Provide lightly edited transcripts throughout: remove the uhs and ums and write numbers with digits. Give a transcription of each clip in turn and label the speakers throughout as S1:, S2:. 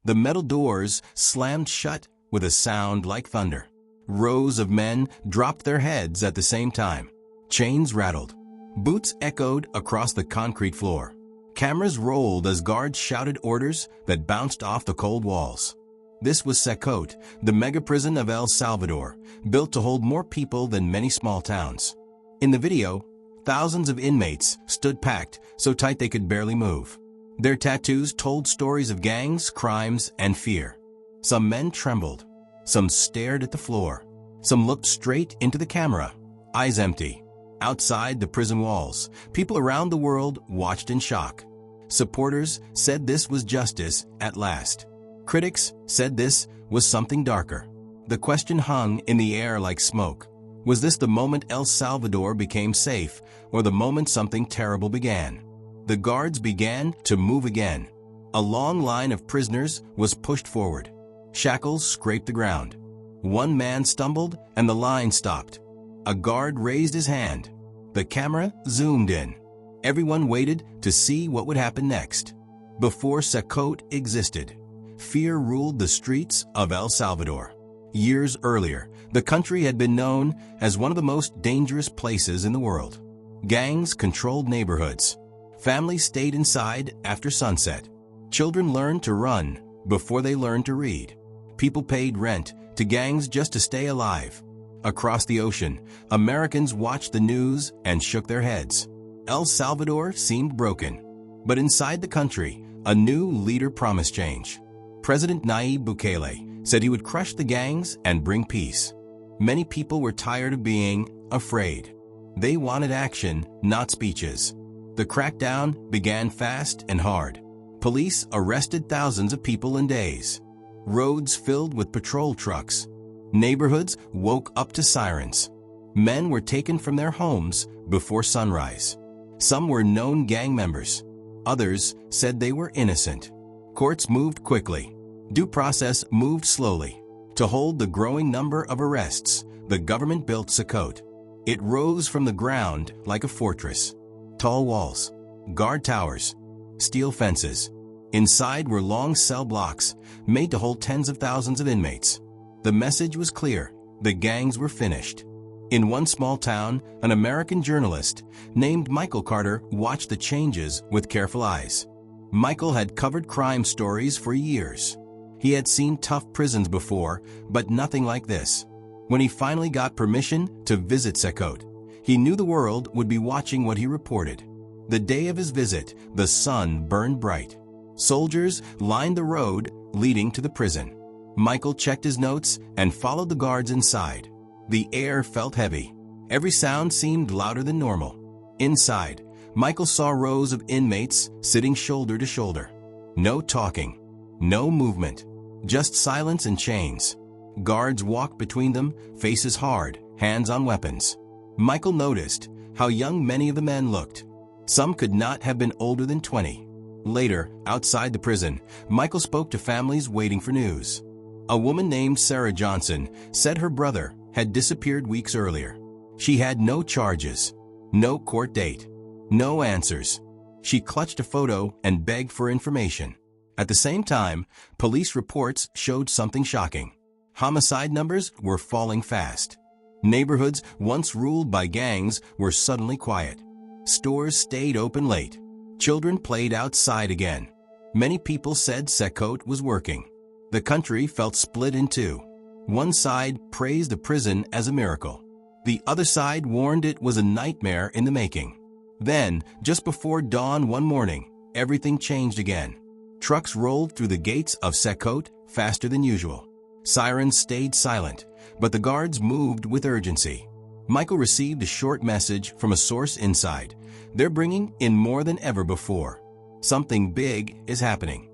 S1: The metal doors slammed shut with a sound like thunder. Rows of men dropped their heads at the same time. Chains rattled. Boots echoed across the concrete floor. Cameras rolled as guards shouted orders that bounced off the cold walls. This was CECOT, the megaprison of El Salvador, built to hold more people than many small towns. In the video, thousands of inmates stood packed so tight they could barely move. Their tattoos told stories of gangs, crimes, and fear. Some men trembled. Some stared at the floor. Some looked straight into the camera, eyes empty. Outside the prison walls, people around the world watched in shock. Supporters said this was justice at last. Critics said this was something darker. The question hung in the air like smoke. Was this the moment El Salvador became safe, or the moment something terrible began? The guards began to move again. A long line of prisoners was pushed forward. Shackles scraped the ground. One man stumbled and the line stopped. A guard raised his hand. The camera zoomed in. Everyone waited to see what would happen next. Before CECOT existed, fear ruled the streets of El Salvador. Years earlier, the country had been known as one of the most dangerous places in the world. Gangs controlled neighborhoods. Families stayed inside after sunset. Children learned to run before they learned to read. People paid rent to gangs just to stay alive. Across the ocean, Americans watched the news and shook their heads. El Salvador seemed broken. But inside the country, a new leader promised change. President Nayib Bukele said he would crush the gangs and bring peace. Many people were tired of being afraid. They wanted action, not speeches. The crackdown began fast and hard. Police arrested thousands of people in days. Roads filled with patrol trucks. Neighborhoods woke up to sirens. Men were taken from their homes before sunrise. Some were known gang members. Others said they were innocent. Courts moved quickly. Due process moved slowly. To hold the growing number of arrests, the government built CECOT. It rose from the ground like a fortress. Tall walls, guard towers, steel fences. Inside were long cell blocks made to hold tens of thousands of inmates. The message was clear. The gangs were finished. In one small town, an American journalist named Michael Carter watched the changes with careful eyes. Michael had covered crime stories for years. He had seen tough prisons before, but nothing like this. When he finally got permission to visit CECOT, he knew the world would be watching what he reported. The day of his visit, the sun burned bright. Soldiers lined the road leading to the prison. Michael checked his notes and followed the guards inside. The air felt heavy. Every sound seemed louder than normal. Inside, Michael saw rows of inmates sitting shoulder to shoulder. No talking, no movement, just silence and chains. Guards walked between them, faces hard, hands on weapons. Michael noticed how young many of the men looked. Some could not have been older than 20. Later, outside the prison, Michael spoke to families waiting for news. A woman named Sarah Johnson said her brother had disappeared weeks earlier. She had no charges, no court date, no answers. She clutched a photo and begged for information. At the same time, police reports showed something shocking. Homicide numbers were falling fast. Neighborhoods once ruled by gangs were suddenly quiet. Stores stayed open late. Children played outside again. Many people said CECOT was working. The country felt split in two. One side praised the prison as a miracle. The other side warned it was a nightmare in the making. Then, just before dawn one morning, everything changed again. Trucks rolled through the gates of CECOT faster than usual. Sirens stayed silent, but the guards moved with urgency. Michael received a short message from a source inside. They're bringing in more than ever before. Something big is happening.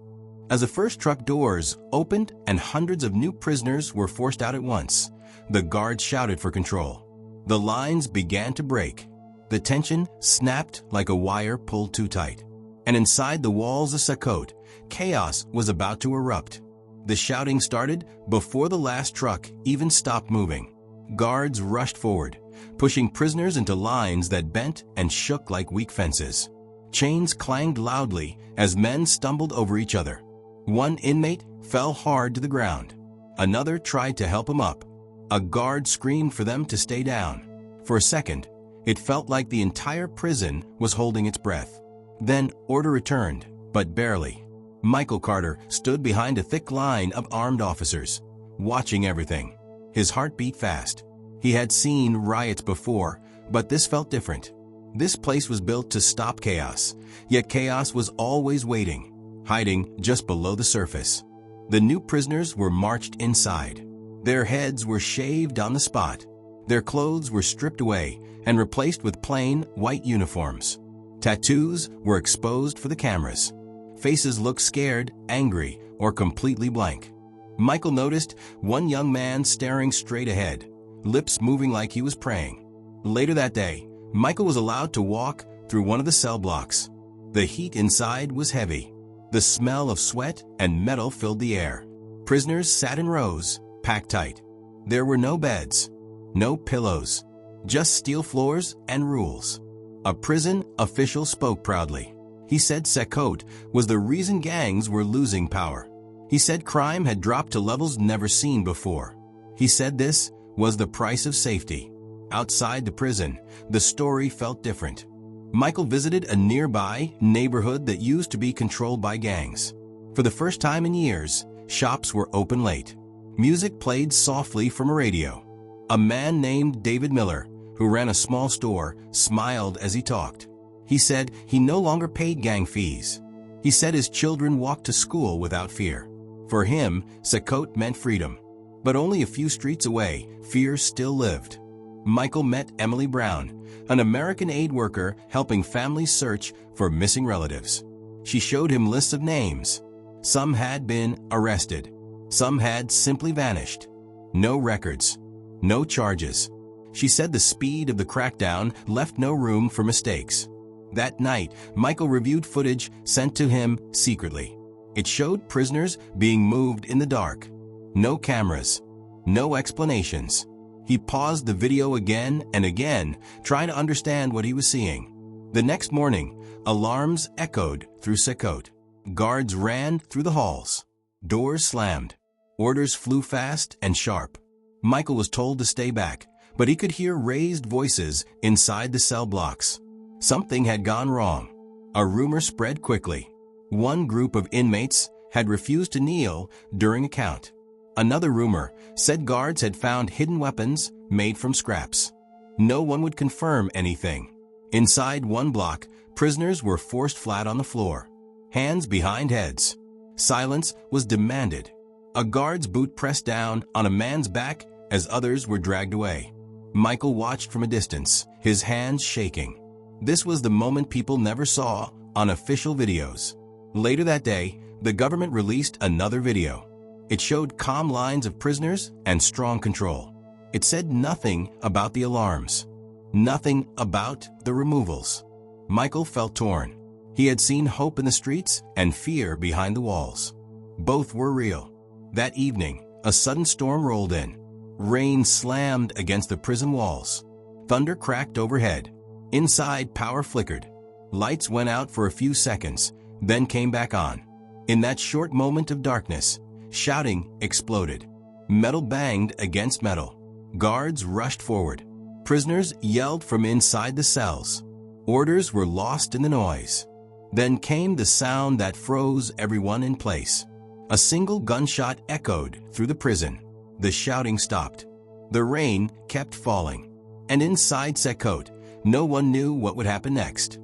S1: As the first truck doors opened and hundreds of new prisoners were forced out at once, the guards shouted for control. The lines began to break. The tension snapped like a wire pulled too tight. And inside the walls of CECOT, chaos was about to erupt. The shouting started before the last truck even stopped moving. Guards rushed forward, pushing prisoners into lines that bent and shook like weak fences. Chains clanged loudly as men stumbled over each other. One inmate fell hard to the ground. Another tried to help him up. A guard screamed for them to stay down. For a second, it felt like the entire prison was holding its breath. Then order returned, but barely. Michael Carter stood behind a thick line of armed officers, watching everything. His heart beat fast. He had seen riots before, but this felt different. This place was built to stop chaos, yet chaos was always waiting, hiding just below the surface. The new prisoners were marched inside. Their heads were shaved on the spot. Their clothes were stripped away and replaced with plain white uniforms. Tattoos were exposed for the cameras. Faces looked scared, angry, or completely blank. Michael noticed one young man staring straight ahead, lips moving like he was praying. Later that day, Michael was allowed to walk through one of the cell blocks. The heat inside was heavy. The smell of sweat and metal filled the air. Prisoners sat in rows, packed tight. There were no beds, no pillows, just steel floors and rules. A prison official spoke proudly. He said CECOT was the reason gangs were losing power. He said crime had dropped to levels never seen before. He said this was the price of safety. Outside the prison, the story felt different. Michael visited a nearby neighborhood that used to be controlled by gangs. For the first time in years, shops were open late. Music played softly from a radio. A man named David Miller, who ran a small store, smiled as he talked. He said he no longer paid gang fees. He said his children walked to school without fear. For him, CECOT meant freedom. But only a few streets away, fear still lived. Michael met Emily Brown, an American aid worker helping families search for missing relatives. She showed him lists of names. Some had been arrested. Some had simply vanished. No records. No charges. She said the speed of the crackdown left no room for mistakes. That night, Michael reviewed footage sent to him secretly. It showed prisoners being moved in the dark. No cameras. No explanations. He paused the video again and again, trying to understand what he was seeing. The next morning, alarms echoed through CECOT. Guards ran through the halls. Doors slammed. Orders flew fast and sharp. Michael was told to stay back, but he could hear raised voices inside the cell blocks. Something had gone wrong. A rumor spread quickly. One group of inmates had refused to kneel during a count. Another rumor said guards had found hidden weapons made from scraps. No one would confirm anything. Inside one block, prisoners were forced flat on the floor, hands behind heads. Silence was demanded. A guard's boot pressed down on a man's back as others were dragged away. Michael watched from a distance, his hands shaking. This was the moment people never saw on official videos. Later that day, the government released another video. It showed calm lines of prisoners and strong control. It said nothing about the alarms, nothing about the removals. Michael felt torn. He had seen hope in the streets and fear behind the walls. Both were real. That evening, a sudden storm rolled in. Rain slammed against the prison walls. Thunder cracked overhead. Inside, power flickered. Lights went out for a few seconds, then came back on. In that short moment of darkness, shouting exploded. Metal banged against metal. Guards rushed forward. Prisoners yelled from inside the cells. Orders were lost in the noise. Then came the sound that froze everyone in place. A single gunshot echoed through the prison. The shouting stopped. The rain kept falling. And inside CECOT, no one knew what would happen next.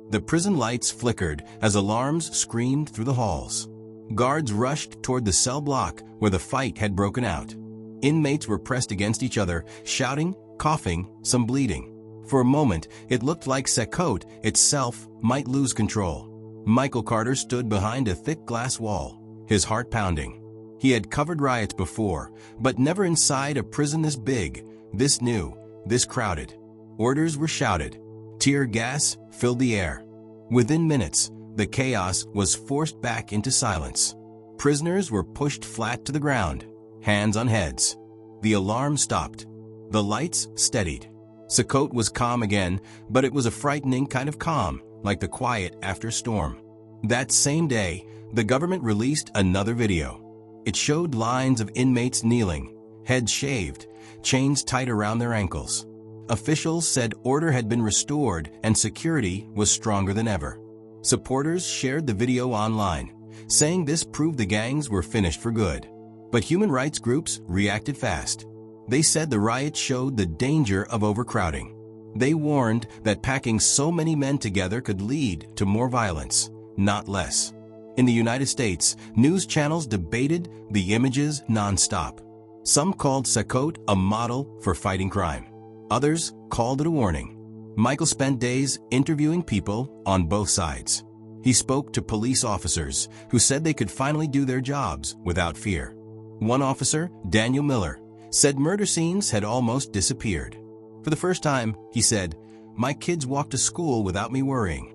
S1: The prison lights flickered as alarms screamed through the halls. Guards rushed toward the cell block where the fight had broken out. Inmates were pressed against each other, shouting, coughing, some bleeding. For a moment, it looked like CECOT itself might lose control. Michael Carter stood behind a thick glass wall, his heart pounding. He had covered riots before, but never inside a prison this big, this new, this crowded. Orders were shouted. Tear gas filled the air. Within minutes, the chaos was forced back into silence. Prisoners were pushed flat to the ground, hands on heads. The alarm stopped. The lights steadied. CECOT was calm again, but it was a frightening kind of calm, like the quiet after a storm. That same day, The government released another video. It showed lines of inmates kneeling, heads shaved, chains tight around their ankles. Officials said order had been restored and security was stronger than ever. Supporters shared the video online, saying this proved the gangs were finished for good. But human rights groups reacted fast. They said the riot showed the danger of overcrowding. They warned that packing so many men together could lead to more violence, not less. In the United States, news channels debated the images nonstop. Some called CECOT a model for fighting crime. Others called it a warning. Michael spent days interviewing people on both sides. He spoke to police officers who said they could finally do their jobs without fear. One officer, Daniel Miller, said murder scenes had almost disappeared. For the first time, he said, "My kids walk to school without me worrying."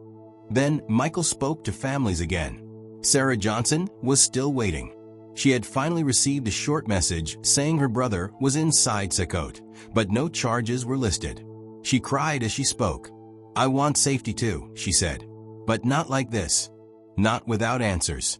S1: Then Michael spoke to families again. Sarah Johnson was still waiting. She had finally received a short message saying her brother was inside CECOT, but no charges were listed. She cried as she spoke. "I want safety too," she said, "but not like this. Not without answers."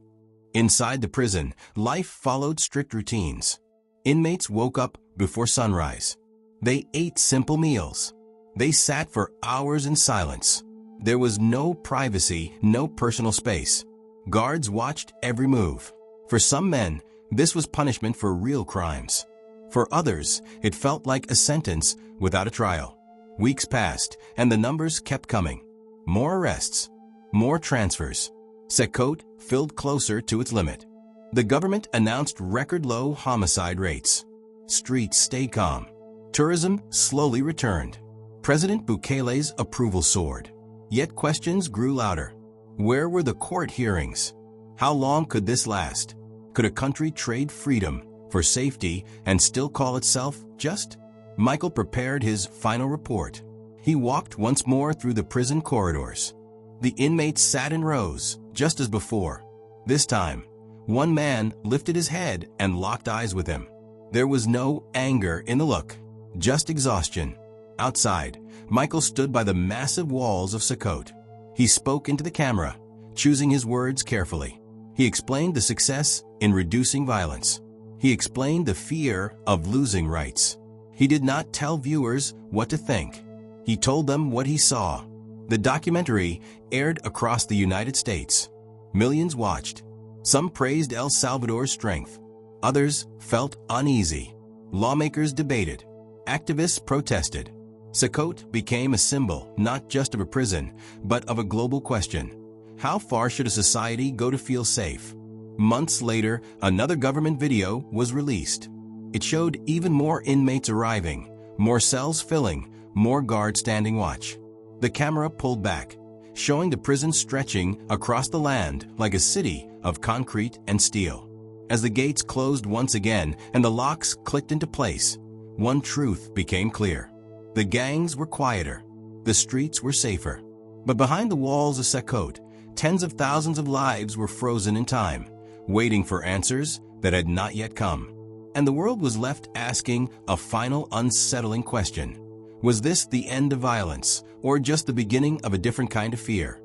S1: Inside the prison, life followed strict routines. Inmates woke up before sunrise. They ate simple meals. They sat for hours in silence. There was no privacy, no personal space. Guards watched every move. For some men, this was punishment for real crimes. For others, it felt like a sentence without a trial. Weeks passed, and the numbers kept coming. More arrests, more transfers. CECOT filled closer to its limit. The government announced record-low homicide rates. Streets stayed calm. Tourism slowly returned. President Bukele's approval soared. Yet questions grew louder. Where were the court hearings? How long could this last? Could a country trade freedom for safety and still call itself just? Michael prepared his final report. He walked once more through the prison corridors. The inmates sat in rows, just as before. This time, one man lifted his head and locked eyes with him. There was no anger in the look, just exhaustion. Outside, Michael stood by the massive walls of CECOT. He spoke into the camera, choosing his words carefully. He explained the success in reducing violence. He explained the fear of losing rights. He did not tell viewers what to think. He told them what he saw. The documentary aired across the United States. Millions watched. Some praised El Salvador's strength. Others felt uneasy. Lawmakers debated. Activists protested. CECOT became a symbol not just of a prison, but of a global question. How far should a society go to feel safe? Months later, another government video was released. It showed even more inmates arriving, more cells filling, more guards standing watch. The camera pulled back, showing the prison stretching across the land like a city of concrete and steel. As the gates closed once again and the locks clicked into place, one truth became clear. The gangs were quieter. The streets were safer. But behind the walls of CECOT, tens of thousands of lives were frozen in time, waiting for answers that had not yet come. And the world was left asking a final unsettling question. Was this the end of violence, or just the beginning of a different kind of fear?